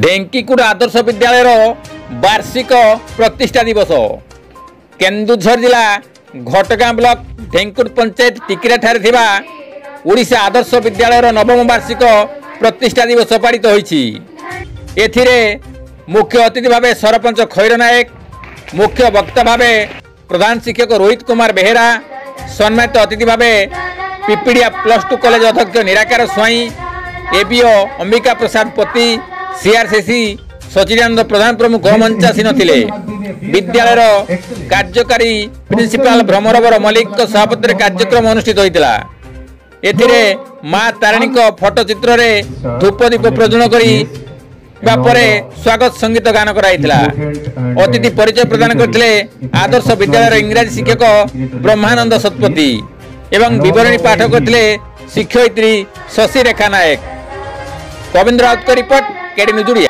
ढेंकीकुड़ आदर्श विद्यालय वार्षिक प्रतिष्ठा दिवस केन्दुझर जिला घटगाँ ब्लॉक ढेंकुड़ पंचायत टिकिरा ठारे थिबा ओडिशा आदर्श विद्यालय नवम वार्षिक प्रतिष्ठा दिवस पालित होईछि। एथिरे मुख्य अतिथि भावे सरपंच खैर नायक, मुख्य वक्ता भावे प्रधान शिक्षक रोहित कुमार बेहेरा, सम्मानित अतिथि भावे पिपिडिया +2 कॉलेज अध्यक्ष निराकार स्वाई, एबीओ अंबिका प्रसाद पति, सीआरसीसी सचिदानंद प्रधान प्रमुख मंचासीन थिले। विद्यालय कार्यकारी प्रिंसिपाल भ्रमरवर मल्लिक सभापति कार्यक्रम अनुष्ठित होइतिला। एथिरे मां तारिणी फोटो चित्र रे धूपदीप प्रज्वलन करी बापरे स्वागत संगीत गान कराइतिला। अतिथि परिचय प्रदान करथिले आदर्श विद्यालय इंग्राजी शिक्षक ब्रह्मानंद सतपति एवं विवरणी पाठ करथिले शिक्षयित्री शशि रेखा नायक। गोविंद राउत का रिपोर्ट केडी न्यूज।